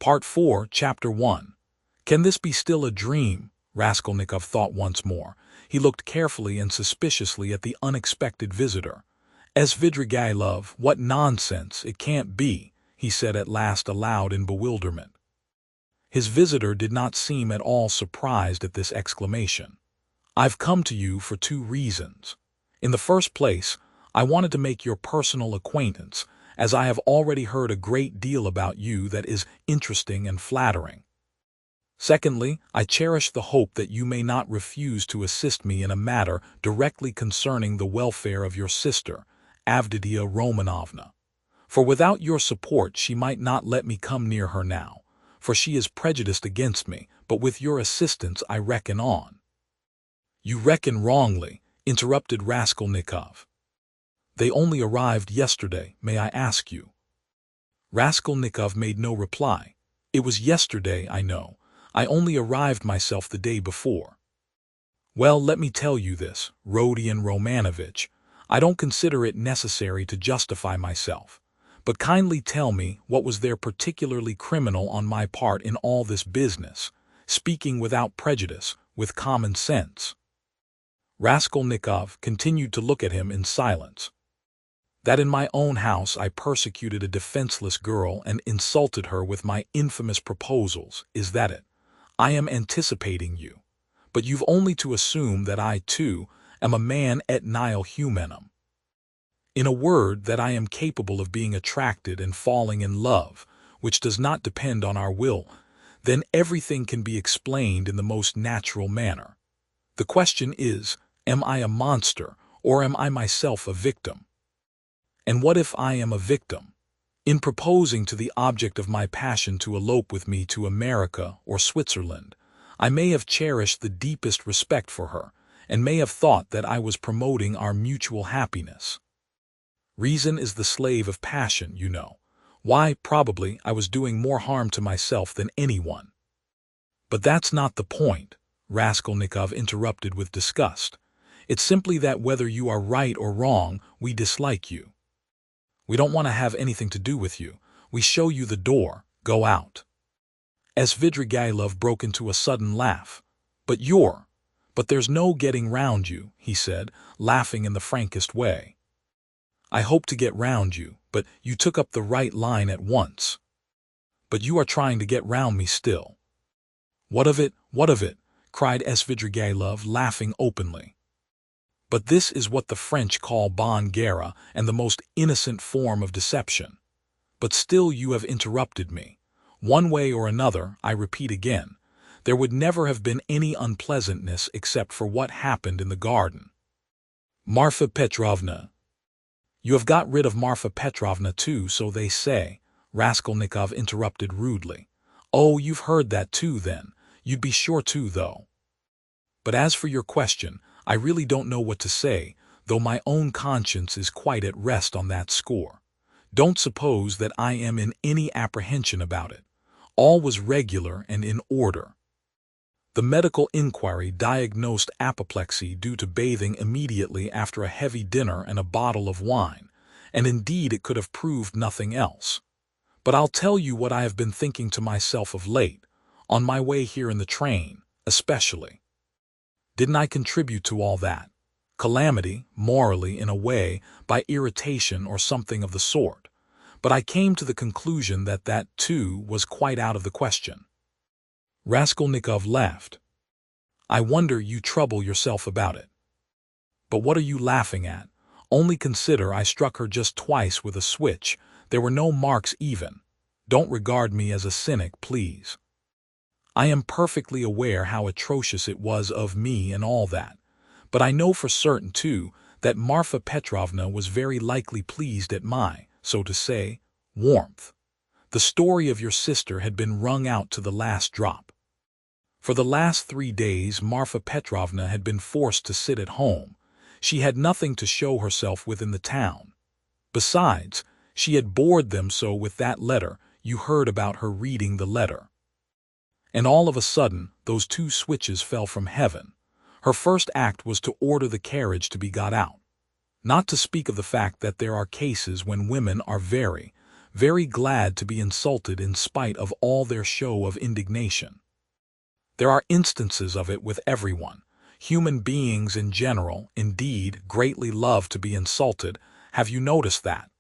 Part 4, Chapter 1. Can this be still a dream? Raskolnikov thought once more. He looked carefully and suspiciously at the unexpected visitor. Svidrigailov, what nonsense, it can't be, he said at last aloud in bewilderment. His visitor did not seem at all surprised at this exclamation. I've come to you for two reasons. In the first place, I wanted to make your personal acquaintance, as I have already heard a great deal about you that is interesting and flattering. Secondly, I cherish the hope that you may not refuse to assist me in a matter directly concerning the welfare of your sister, Avditia Romanovna. For without your support she might not let me come near her now, for she is prejudiced against me, but with your assistance I reckon on. You reckon wrongly, interrupted Raskolnikov. They only arrived yesterday, may I ask you? Raskolnikov made no reply. It was yesterday, I know. I only arrived myself the day before. Well, let me tell you this, Rodion Romanovitch. I don't consider it necessary to justify myself. But kindly tell me what was there particularly criminal on my part in all this business, speaking without prejudice, with common sense. Raskolnikov continued to look at him in silence. That in my own house I persecuted a defenseless girl and insulted her with my infamous proposals, is that it? I am anticipating you. But you've only to assume that I, too, am a man et nihil humanum. In a word, that I am capable of being attracted and falling in love, which does not depend on our will, then everything can be explained in the most natural manner. The question is, am I a monster, or am I myself a victim? And what if I am a victim? In proposing to the object of my passion to elope with me to America or Switzerland, I may have cherished the deepest respect for her, and may have thought that I was promoting our mutual happiness. Reason is the slave of passion, you know. Why, probably, I was doing more harm to myself than anyone. But that's not the point, Raskolnikov interrupted with disgust. It's simply that whether you are right or wrong, we dislike you. We don't want to have anything to do with you. We show you the door. Go out. Svidrigailov broke into a sudden laugh. But there's no getting round you, he said, laughing in the frankest way. I hope to get round you, but you took up the right line at once. But you are trying to get round me still. What of it, what of it? Cried Svidrigailov, laughing openly. But this is what the French call bonne guerre and the most innocent form of deception. But still you have interrupted me. One way or another, I repeat again, there would never have been any unpleasantness except for what happened in the garden. Marfa Petrovna. You have got rid of Marfa Petrovna too, so they say, Raskolnikov interrupted rudely. Oh, you've heard that too then. You'd be sure to, though. But as for your question, I really don't know what to say, though my own conscience is quite at rest on that score. Don't suppose that I am in any apprehension about it. All was regular and in order. The medical inquiry diagnosed apoplexy due to bathing immediately after a heavy dinner and a bottle of wine, and indeed it could have proved nothing else. But I'll tell you what I have been thinking to myself of late, on my way here in the train, especially. Didn't I contribute to all that? Calamity, morally, in a way, by irritation or something of the sort. But I came to the conclusion that that, too, was quite out of the question. Raskolnikov laughed. I wonder you trouble yourself about it. But what are you laughing at? Only consider I struck her just twice with a switch. There were no marks even. Don't regard me as a cynic, please. I am perfectly aware how atrocious it was of me and all that. But I know for certain, too, that Marfa Petrovna was very likely pleased at my, so to say, warmth. The story of your sister had been wrung out to the last drop. For the last 3 days Marfa Petrovna had been forced to sit at home. She had nothing to show herself within the town. Besides, she had bored them so with that letter. You heard about her reading the letter. And all of a sudden, those 2 switches fell from heaven. Her first act was to order the carriage to be got out. Not to speak of the fact that there are cases when women are very, very glad to be insulted in spite of all their show of indignation. There are instances of it with everyone. Human beings in general, indeed, greatly love to be insulted. Have you noticed that?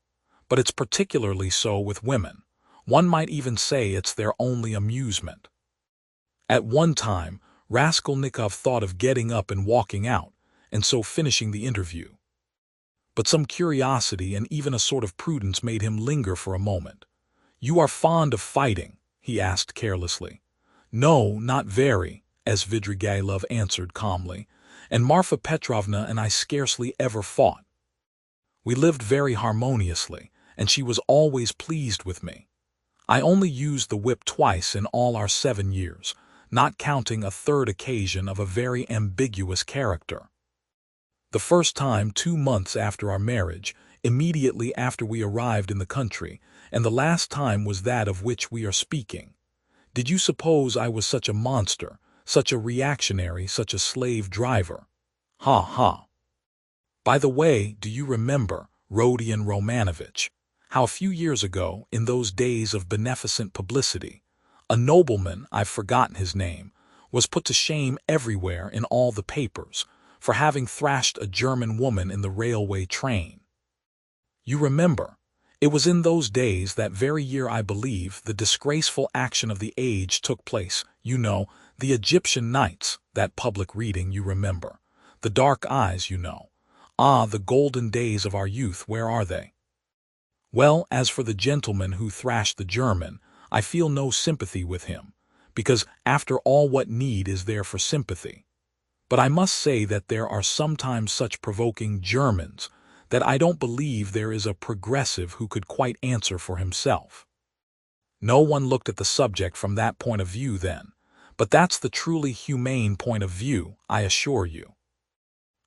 But it's particularly so with women. One might even say it's their only amusement. At one time, Raskolnikov thought of getting up and walking out, and so finishing the interview. But some curiosity and even a sort of prudence made him linger for a moment. "You are fond of fighting?" he asked carelessly. "No, not very," Svidrigailov answered calmly, "and Marfa Petrovna and I scarcely ever fought. We lived very harmoniously, and she was always pleased with me. I only used the whip twice in all our 7 years, not counting a third occasion of a very ambiguous character. The first time 2 months after our marriage, immediately after we arrived in the country, and the last time was that of which we are speaking. Did you suppose I was such a monster, such a reactionary, such a slave driver? Ha ha! By the way, do you remember, Rodion Romanovitch, how a few years ago, in those days of beneficent publicity, a nobleman, I've forgotten his name, was put to shame everywhere in all the papers, for having thrashed a German woman in the railway train? You remember, it was in those days, that very year I believe, the disgraceful action of the age took place, you know, the Egyptian Nights, that public reading, you remember. The dark eyes, you know. Ah, the golden days of our youth, where are they? Well, as for the gentleman who thrashed the German, I feel no sympathy with him, because, after all, what need is there for sympathy? But I must say that there are sometimes such provoking Germans that I don't believe there is a progressive who could quite answer for himself. No one looked at the subject from that point of view then, but that's the truly humane point of view, I assure you."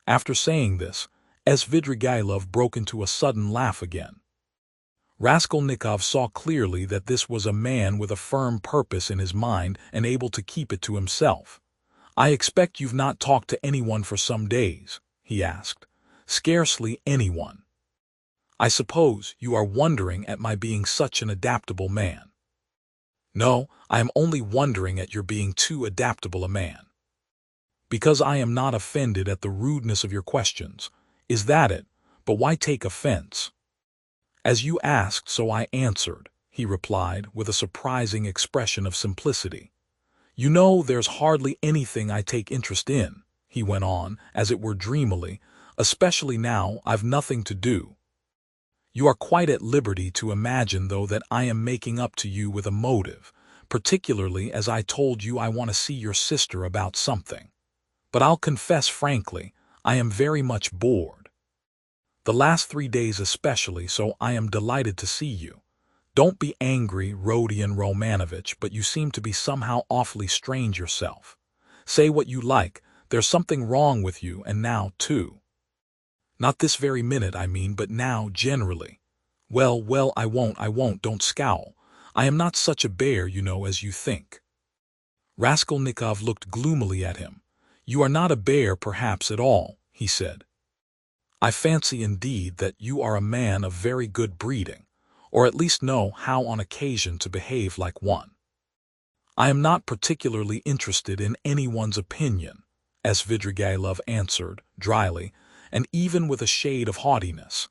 After saying this, Svidrigailov broke into a sudden laugh again. Raskolnikov saw clearly that this was a man with a firm purpose in his mind and able to keep it to himself. "I expect you've not talked to anyone for some days?" he asked. "Scarcely anyone. I suppose you are wondering at my being such an adaptable man." "No, I am only wondering at your being too adaptable a man." "Because I am not offended at the rudeness of your questions. Is that it? But why take offense?" "As you asked, so I answered," he replied, with a surprising expression of simplicity. "You know, there's hardly anything I take interest in," he went on, as it were dreamily, "especially now I've nothing to do. You are quite at liberty to imagine, though, that I am making up to you with a motive, particularly as I told you I want to see your sister about something. But I'll confess frankly, I am very much bored. The last 3 days especially, so I am delighted to see you. Don't be angry, Rodion Romanovitch, but you seem to be somehow awfully strange yourself. Say what you like, there's something wrong with you, and now, too. Not this very minute, I mean, but now, generally. Well, well, I won't, don't scowl. I am not such a bear, you know, as you think." Raskolnikov looked gloomily at him. "You are not a bear, perhaps, at all," he said. "I fancy, indeed, that you are a man of very good breeding, or at least know how on occasion to behave like one." "I am not particularly interested in anyone's opinion," Svidrigailov answered, dryly, and even with a shade of haughtiness.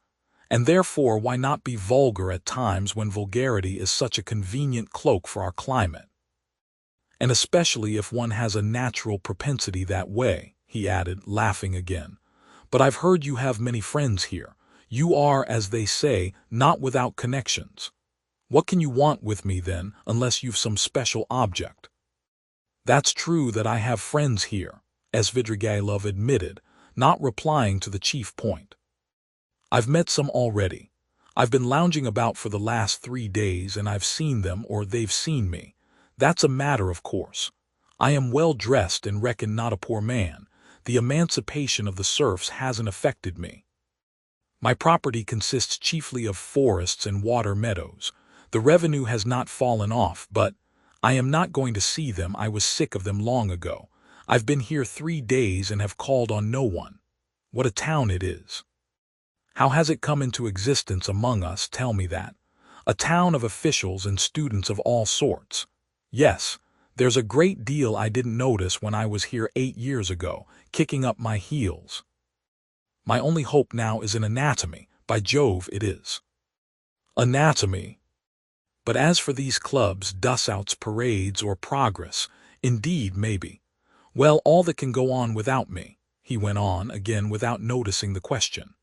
"And therefore why not be vulgar at times when vulgarity is such a convenient cloak for our climate? And especially if one has a natural propensity that way," he added, laughing again. "But I've heard you have many friends here. You are, as they say, not without connections. What can you want with me, then, unless you've some special object?" "That's true that I have friends here," Svidrigailov admitted, not replying to the chief point. "I've met some already. I've been lounging about for the last 3 days, and I've seen them or they've seen me. That's a matter of course. I am well dressed and reckon not a poor man. The emancipation of the serfs hasn't affected me. My property consists chiefly of forests and water meadows. The revenue has not fallen off, but I am not going to see them. I was sick of them long ago. I've been here 3 days and have called on no one. What a town it is! How has it come into existence among us? Tell me that. A town of officials and students of all sorts. Yes, there's a great deal I didn't notice when I was here 8 years ago, kicking up my heels. My only hope now is in anatomy. By Jove, it is. Anatomy. But as for these clubs, dust-outs, parades, or progress, indeed, maybe. Well, all that can go on without me, he went on, again without noticing the question.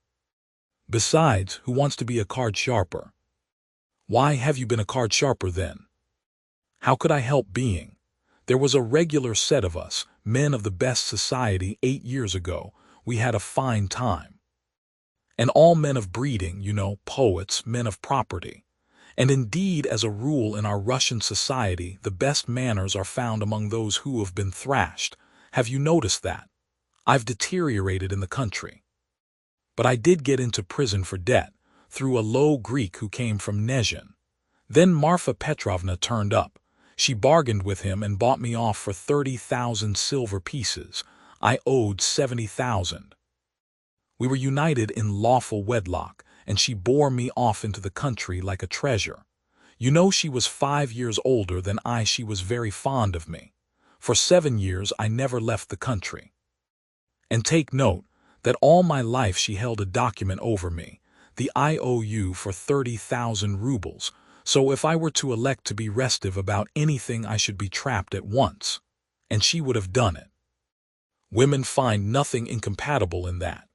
Besides, who wants to be a card sharper? Why have you been a card sharper then? How could I help being? There was a regular set of us, men of the best society 8 years ago. We had a fine time. And all men of breeding, you know, poets, men of property. And indeed, as a rule in our Russian society, the best manners are found among those who have been thrashed. Have you noticed that? I've deteriorated in the country. But I did get into prison for debt, through a low Greek who came from Nezhin. Then Marfa Petrovna turned up. She bargained with him and bought me off for 30,000 silver pieces. I owed 70,000. We were united in lawful wedlock, and she bore me off into the country like a treasure. You know, she was 5 years older than I. She was very fond of me. For 7 years I never left the country. And take note that all my life she held a document over me, the IOU for 30,000 rubles, so if I were to elect to be restive about anything I should be trapped at once. And she would have done it. Women find nothing incompatible in that.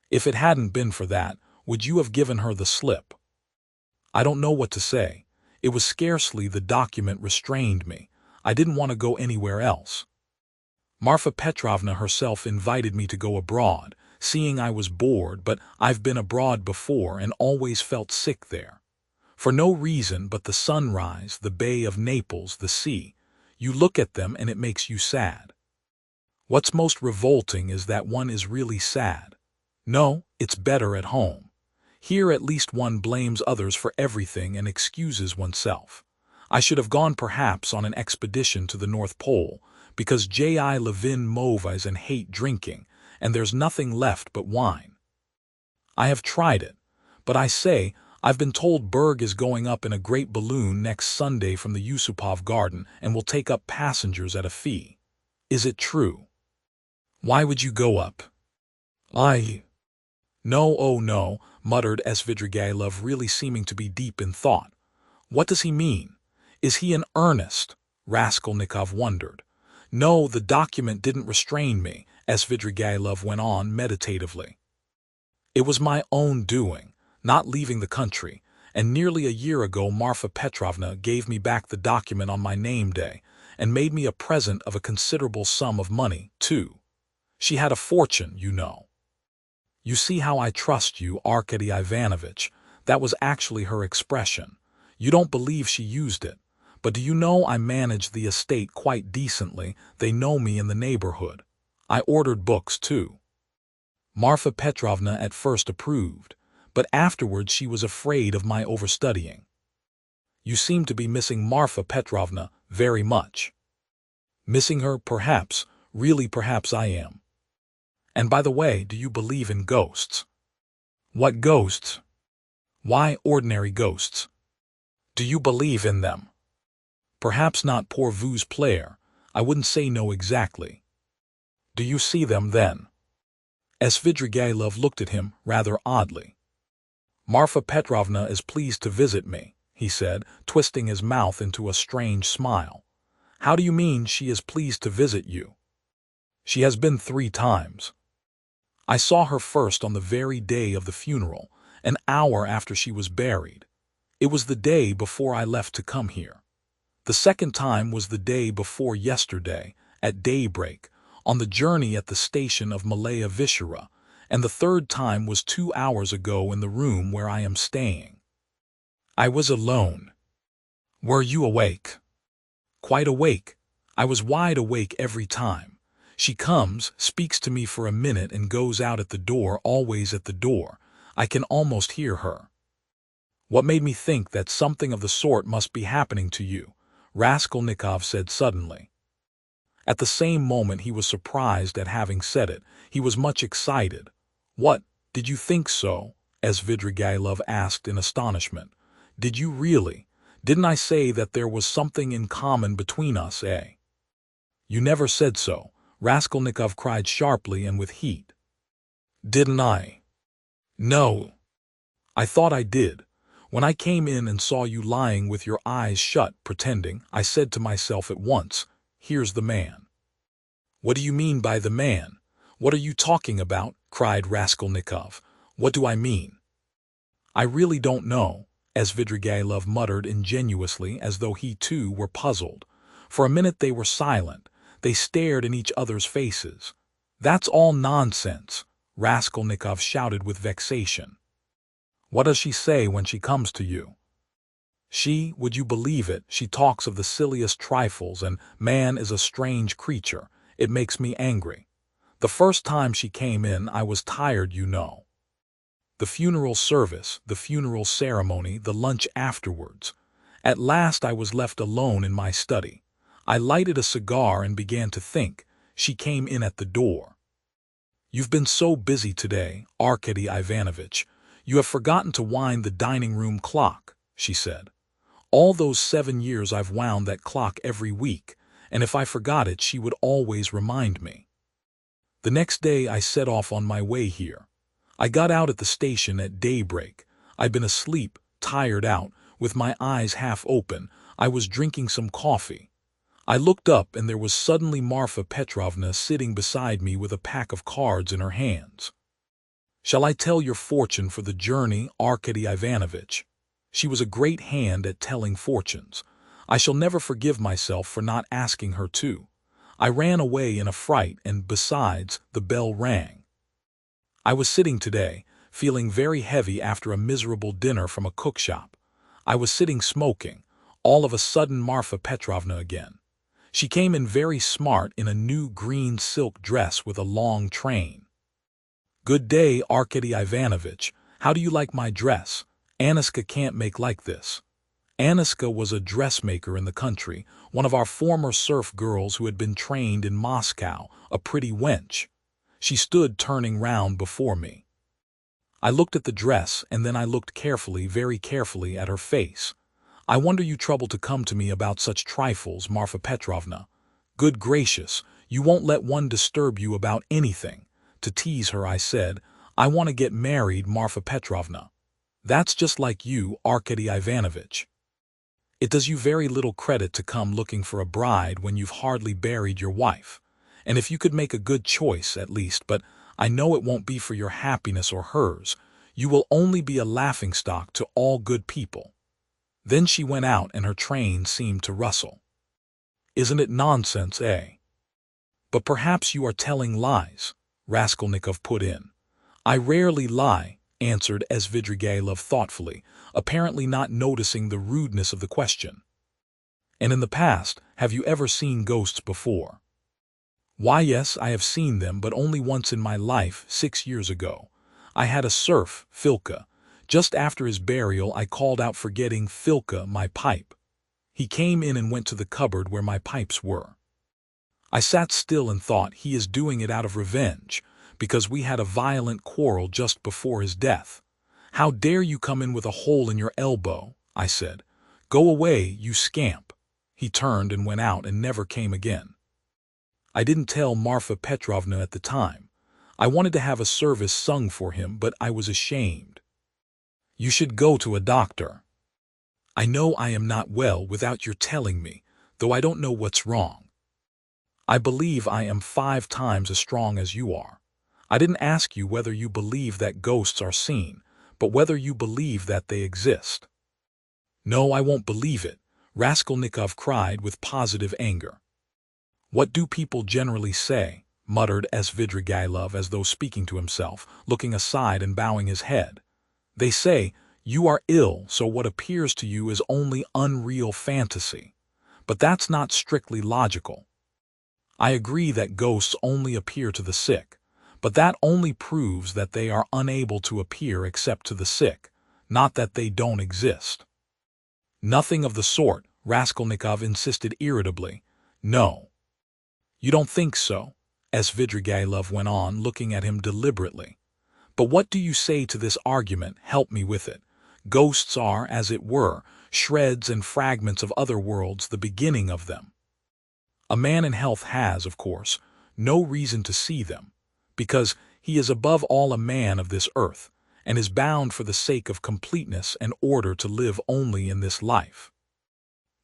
If it hadn't been for that, would you have given her the slip? I don't know what to say. It was scarcely the document restrained me. I didn't want to go anywhere else. Marfa Petrovna herself invited me to go abroad, seeing I was bored, but I've been abroad before and always felt sick there. For no reason but the sunrise, the Bay of Naples, the sea. You look at them and it makes you sad. What's most revolting is that one is really sad. No, it's better at home. Here at least one blames others for everything and excuses oneself. I should have gone perhaps on an expedition to the North Pole, because J.I. Levin movies and hate drinking, and there's nothing left but wine. I have tried it, but I say, I've been told Berg is going up in a great balloon next Sunday from the Yusupov garden and will take up passengers at a fee. Is it true? Why would you go up? No, oh no, muttered Svidrigailov, really seeming to be deep in thought. What does he mean? Is he in earnest? Raskolnikov wondered. No, the document didn't restrain me, Svidrigailov went on meditatively. It was my own doing, not leaving the country, and nearly a year ago Marfa Petrovna gave me back the document on my name day, and made me a present of a considerable sum of money, too. She had a fortune, you know. You see how I trust you, Arkady Ivanovitch. That was actually her expression. You don't believe she used it. But do you know I manage the estate quite decently? They know me in the neighborhood. I ordered books, too. Marfa Petrovna at first approved, but afterwards she was afraid of my overstudying. You seem to be missing Marfa Petrovna very much. Missing her, perhaps. Really, perhaps I am. And by the way, do you believe in ghosts? What ghosts? Why, ordinary ghosts. Do you believe in them? Perhaps not pour vous plaire. I wouldn't say no exactly. Do you see them then? Svidrigailov looked at him rather oddly. Marfa Petrovna is pleased to visit me, he said, twisting his mouth into a strange smile. How do you mean she is pleased to visit you? She has been 3 times. I saw her first on the very day of the funeral, an hour after she was buried. It was the day before I left to come here. The second time was the day before yesterday, at daybreak, on the journey at the station of Malaya Vishera, and the third time was 2 hours ago in the room where I am staying. I was alone. Were you awake? Quite awake. I was wide awake every time. She comes, speaks to me for a minute and goes out at the door, always at the door. I can almost hear her. What made me think that something of the sort must be happening to you? Raskolnikov said suddenly. At the same moment he was surprised at having said it. He was much excited. What, did you think so? Svidrigailov asked in astonishment. Did you really? Didn't I say that there was something in common between us, eh? You never said so, Raskolnikov cried sharply and with heat. Didn't I? No. I thought I did. When I came in and saw you lying with your eyes shut, pretending, I said to myself at once, here's the man. What do you mean by the man? What are you talking about? Cried Raskolnikov. What do I mean? I really don't know, as Svidrigailov muttered ingenuously as though he too were puzzled. For a minute they were silent. They stared in each other's faces. That's all nonsense, Raskolnikov shouted with vexation. What does she say when she comes to you? She, would you believe it, she talks of the silliest trifles, and man is a strange creature. It makes me angry. The first time she came in I was tired, you know. The funeral service, the funeral ceremony, the lunch afterwards. At last I was left alone in my study. I lighted a cigar and began to think. She came in at the door. You've been so busy today, Arkady Ivanovitch. You have forgotten to wind the dining-room clock, she said. All those 7 years I've wound that clock every week, and if I forgot it she would always remind me. The next day I set off on my way here. I got out at the station at daybreak. I'd been asleep, tired out, with my eyes half open. I was drinking some coffee. I looked up and there was suddenly Marfa Petrovna sitting beside me with a pack of cards in her hands. Shall I tell your fortune for the journey, Arkady Ivanovitch? She was a great hand at telling fortunes. I shall never forgive myself for not asking her to. I ran away in a fright, and besides, the bell rang. I was sitting today, feeling very heavy after a miserable dinner from a cookshop. I was sitting smoking. All of a sudden Marfa Petrovna again. She came in very smart in a new green silk dress with a long train. Good day, Arkady Ivanovitch. How do you like my dress? Aniska can't make like this. Aniska was a dressmaker in the country, one of our former serf girls who had been trained in Moscow, a pretty wench. She stood turning round before me. I looked at the dress, and then I looked carefully, very carefully, at her face. I wonder you trouble to come to me about such trifles, Marfa Petrovna. Good gracious, you won't let one disturb you about anything. To tease her, I said, I want to get married, Marfa Petrovna. That's just like you, Arkady Ivanovitch. It does you very little credit to come looking for a bride when you've hardly buried your wife. And if you could make a good choice, at least, but I know it won't be for your happiness or hers, you will only be a laughingstock to all good people. Then she went out and her train seemed to rustle. Isn't it nonsense, eh? But perhaps you are telling lies, Raskolnikov put in. I rarely lie, answered Svidrigailov thoughtfully, apparently not noticing the rudeness of the question. And in the past, have you ever seen ghosts before? Why, yes, I have seen them, but only once in my life, 6 years ago. I had a serf, Filka. Just after his burial I called out forgetting Filka my pipe. He came in and went to the cupboard where my pipes were. I sat still and thought, he is doing it out of revenge, because we had a violent quarrel just before his death. How dare you come in with a hole in your elbow, I said. Go away, you scamp. He turned and went out and never came again. I didn't tell Marfa Petrovna at the time. I wanted to have a service sung for him, but I was ashamed. You should go to a doctor. I know I am not well without your telling me, though I don't know what's wrong. I believe I am 5 times as strong as you are. I didn't ask you whether you believe that ghosts are seen, but whether you believe that they exist. No, I won't believe it, Raskolnikov cried with positive anger. What do people generally say? Muttered Svidrigailov as though speaking to himself, looking aside and bowing his head. They say, you are ill, so what appears to you is only unreal fantasy. But that's not strictly logical. I agree that ghosts only appear to the sick, but that only proves that they are unable to appear except to the sick, not that they don't exist. Nothing of the sort, Raskolnikov insisted irritably. No. You don't think so? Svidrigailov went on, looking at him deliberately. But what do you say to this argument? Help me with it. Ghosts are, as it were, shreds and fragments of other worlds, the beginning of them. A man in health has, of course, no reason to see them, because he is above all a man of this earth, and is bound for the sake of completeness and order to live only in this life.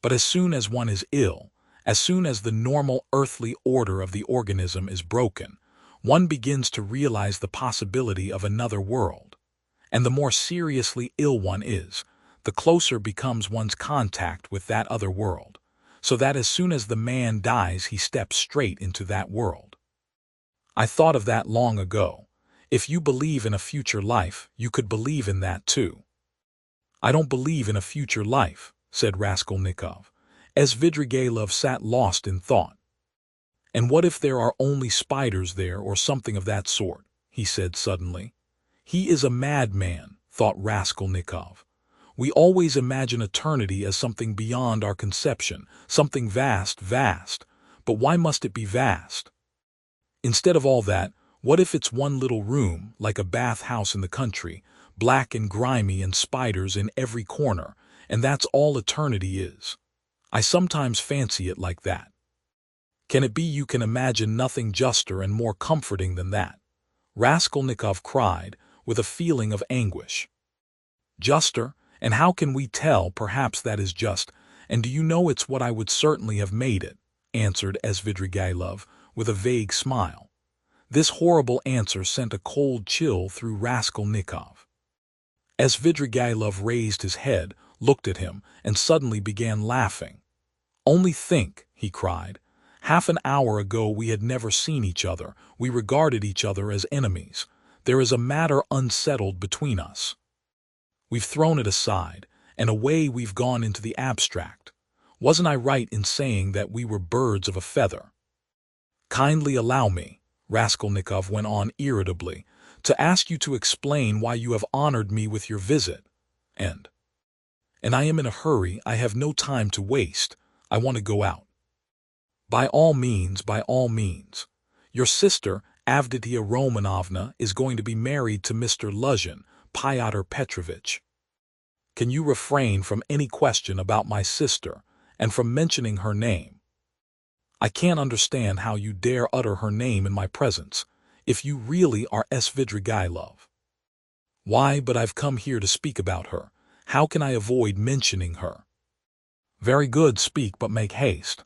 But as soon as one is ill, as soon as the normal earthly order of the organism is broken, one begins to realize the possibility of another world. And the more seriously ill one is, the closer becomes one's contact with that other world, so that as soon as the man dies he steps straight into that world. I thought of that long ago. If you believe in a future life, you could believe in that too. I don't believe in a future life, said Raskolnikov, as Svidrigailov sat lost in thought. And what if there are only spiders there or something of that sort, he said suddenly. He is a madman, thought Raskolnikov. We always imagine eternity as something beyond our conception, something vast, vast. But why must it be vast? Instead of all that, what if it's one little room, like a bath-house in the country, black and grimy and spiders in every corner, and that's all eternity is? I sometimes fancy it like that. Can it be you can imagine nothing juster and more comforting than that? Raskolnikov cried, with a feeling of anguish. Juster? And how can we tell? Perhaps that is just, and do you know it's what I would certainly have made it, answered Svidrigailov, with a vague smile. This horrible answer sent a cold chill through Raskolnikov. Svidrigailov raised his head, looked at him, and suddenly began laughing. Only think, he cried. Half an hour ago we had never seen each other, we regarded each other as enemies. There is a matter unsettled between us. We've thrown it aside, and away we've gone into the abstract. Wasn't I right in saying that we were birds of a feather? Kindly allow me, Raskolnikov went on irritably, to ask you to explain why you have honored me with your visit. And I am in a hurry, I have no time to waste, I want to go out. By all means, by all means. Your sister, Avditia Romanovna, is going to be married to Mr. Luzhin, Fyodor Petrovitch. Can you refrain from any question about my sister, and from mentioning her name? I can't understand how you dare utter her name in my presence, if you really are Svidrigailov. Why, but I've come here to speak about her. How can I avoid mentioning her? Very good, speak, but make haste.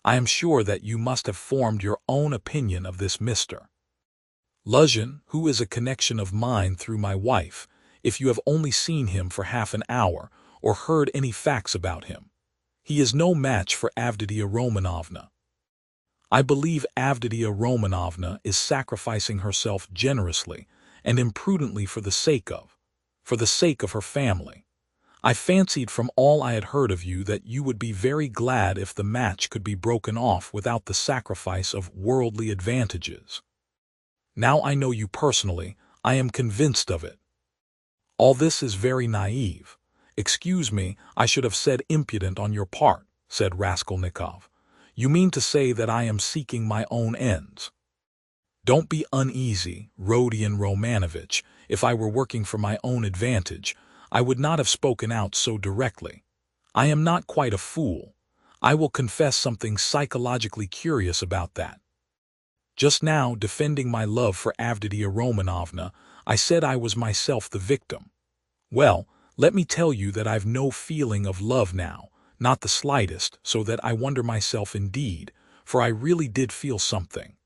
I am sure that you must have formed your own opinion of this Mr. Luzhin, who is a connection of mine through my wife, if you have only seen him for half an hour, or heard any facts about him. He is no match for Avditia Romanovna. I believe Avditia Romanovna is sacrificing herself generously and imprudently for the sake of her family. I fancied from all I had heard of you that you would be very glad if the match could be broken off without the sacrifice of worldly advantages. Now I know you personally, I am convinced of it. All this is very naive. Excuse me, I should have said impudent on your part, said Raskolnikov. You mean to say that I am seeking my own ends. Don't be uneasy, Rodion Romanovitch. If I were working for my own advantage, I would not have spoken out so directly. I am not quite a fool. I will confess something psychologically curious about that. Just now, defending my love for Avditia Romanovna, I said I was myself the victim. Well, let me tell you that I've no feeling of love now, not the slightest, so that I wonder myself indeed, for I really did feel something.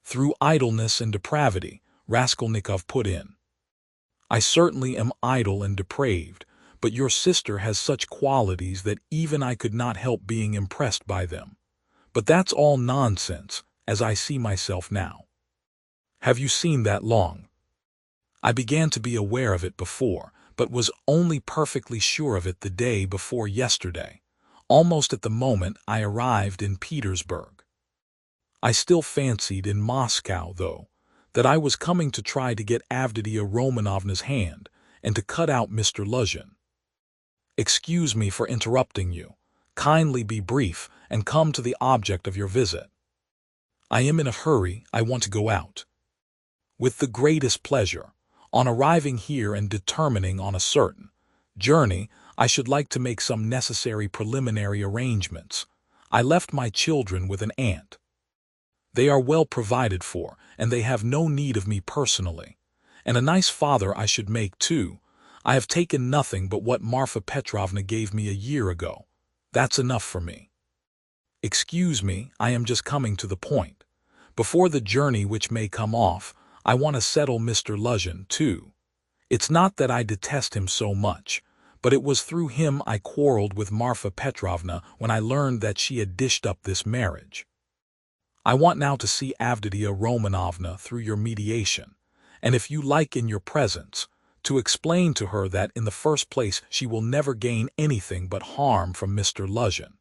Through idleness and depravity, Raskolnikov put in. I certainly am idle and depraved, but your sister has such qualities that even I could not help being impressed by them. But that's all nonsense, as I see myself now. Have you seen that long? I began to be aware of it before, but was only perfectly sure of it the day before yesterday, almost at the moment I arrived in Petersburg. I still fancied in Moscow, though, that I was coming to try to get Avditia Romanovna's hand and to cut out Mr. Luzhin. Excuse me for interrupting you. Kindly be brief and come to the object of your visit. I am in a hurry, I want to go out. With the greatest pleasure. On arriving here and determining on a certain journey, I should like to make some necessary preliminary arrangements. I left my children with an aunt. They are well provided for, and they have no need of me personally. And a nice father I should make, too. I have taken nothing but what Marfa Petrovna gave me a year ago. That's enough for me. Excuse me, I am just coming to the point. Before the journey which may come off, I want to settle Mr. Luzhin, too. It's not that I detest him so much, but it was through him I quarreled with Marfa Petrovna when I learned that she had dished up this marriage. I want now to see Avditia Romanovna through your mediation, and if you like in your presence, to explain to her that in the first place she will never gain anything but harm from Mr. Luzhin.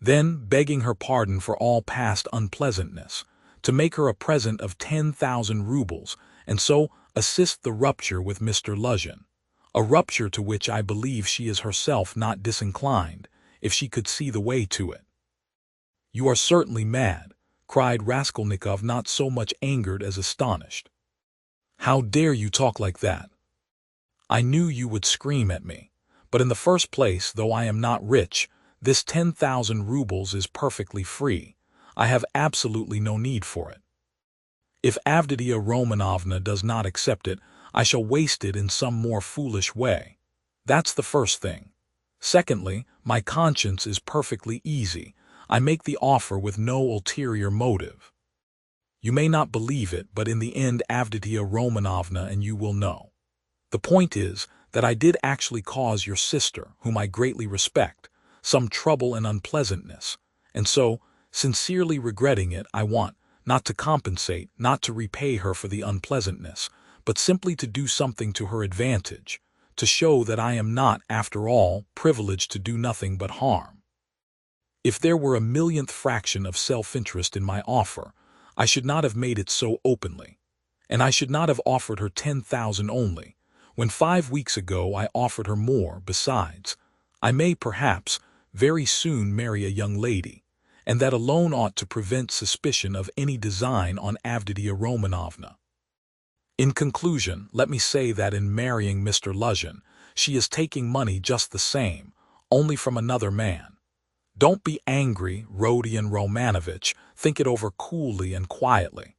Then, begging her pardon for all past unpleasantness, to make her a present of 10,000 rubles, and so assist the rupture with Mr. Luzhin, a rupture to which I believe she is herself not disinclined, if she could see the way to it. You are certainly mad, cried Raskolnikov, not so much angered as astonished. How dare you talk like that? I knew you would scream at me, but in the first place, though I am not rich, this 10,000 rubles is perfectly free. I have absolutely no need for it. If Avditia Romanovna does not accept it, I shall waste it in some more foolish way. That's the first thing. Secondly, my conscience is perfectly easy. I make the offer with no ulterior motive. You may not believe it, but in the end Avditia Romanovna and you will know. The point is that I did actually cause your sister, whom I greatly respect, some trouble and unpleasantness, and so, sincerely regretting it, I want, not to compensate, not to repay her for the unpleasantness, but simply to do something to her advantage, to show that I am not, after all, privileged to do nothing but harm. If there were a millionth fraction of self-interest in my offer, I should not have made it so openly, and I should not have offered her 10,000 only, when 5 weeks ago I offered her more. Besides, I may, perhaps, very soon marry a young lady, and that alone ought to prevent suspicion of any design on Avditia Romanovna. In conclusion, let me say that in marrying Mr. Luzhin, she is taking money just the same, only from another man. Don't be angry, Rodion Romanovich, think it over coolly and quietly.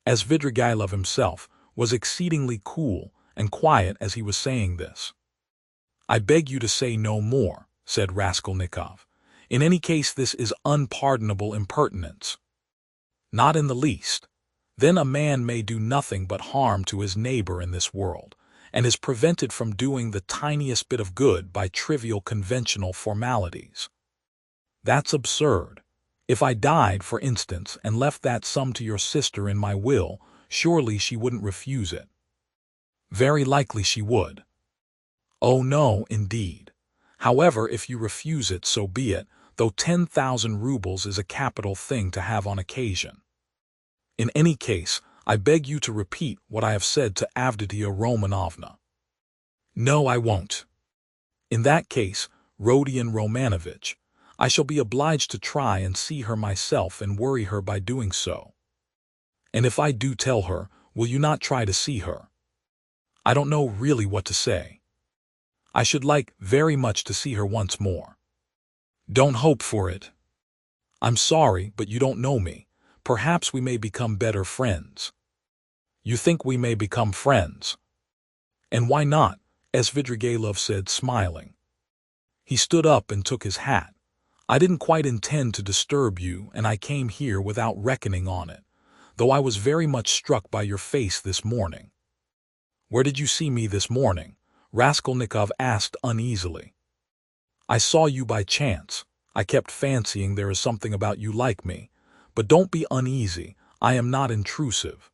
As Svidrigailov himself was exceedingly cool and quiet as he was saying this. I beg you to say no more, said Raskolnikov. In any case, this is unpardonable impertinence. Not in the least. Then a man may do nothing but harm to his neighbor in this world, and is prevented from doing the tiniest bit of good by trivial conventional formalities. That's absurd. If I died, for instance, and left that sum to your sister in my will, surely she wouldn't refuse it. Very likely she would. Oh no, indeed. However, if you refuse it, so be it, though 10,000 rubles is a capital thing to have on occasion. In any case, I beg you to repeat what I have said to Avditia Romanovna. No, I won't. In that case, Rodion Romanovich, I shall be obliged to try and see her myself and worry her by doing so. And if I do tell her, will you not try to see her? I don't know really what to say. I should like very much to see her once more. Don't hope for it. I'm sorry, but you don't know me. Perhaps we may become better friends. You think we may become friends? And why not? As Svidrigailov said, smiling. He stood up and took his hat. I didn't quite intend to disturb you, and I came here without reckoning on it, though I was very much struck by your face this morning. Where did you see me this morning? Raskolnikov asked uneasily. I saw you by chance. I kept fancying there is something about you like me, but don't be uneasy, I am not intrusive.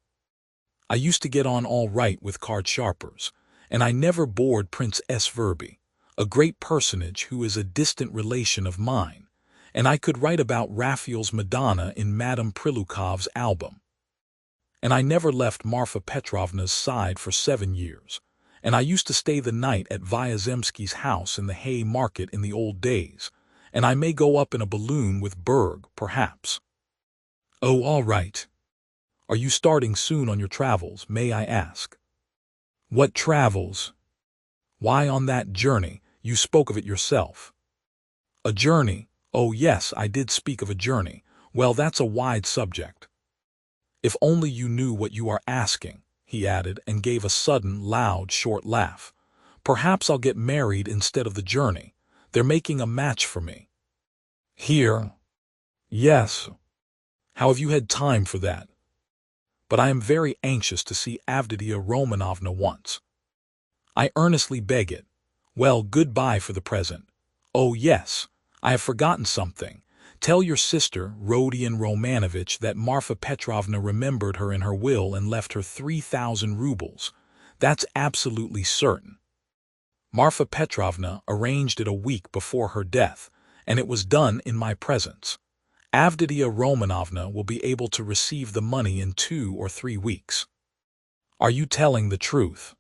I used to get on all right with card sharpers, and I never bored Prince S. Verby, a great personage who is a distant relation of mine, and I could write about Raphael's Madonna in Madame Prilukov's album. And I never left Marfa Petrovna's side for 7 years, and I used to stay the night at Vyazemsky's house in the Hay Market in the old days, and I may go up in a balloon with Berg, perhaps. Oh, all right. Are you starting soon on your travels, may I ask? What travels? Why, on that journey, you spoke of it yourself. A journey? Oh yes, I did speak of a journey. Well, that's a wide subject. If only you knew what you are asking, he added, and gave a sudden, loud, short laugh. Perhaps I'll get married instead of the journey. They're making a match for me. Here? Yes. How have you had time for that? But I am very anxious to see Avditia Romanovna once. I earnestly beg it. Well, goodbye for the present. Oh yes, I have forgotten something. Tell your sister, Rodion Romanovich, that Marfa Petrovna remembered her in her will and left her 3,000 rubles. That's absolutely certain. Marfa Petrovna arranged it a week before her death, and it was done in my presence. Avditia Romanovna will be able to receive the money in 2 or 3 weeks. Are you telling the truth?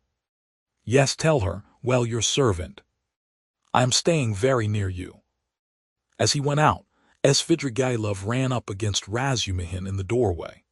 Yes, tell her. Well, your servant. I am staying very near you. As he went out, Svidrigailov ran up against Razumihin in the doorway.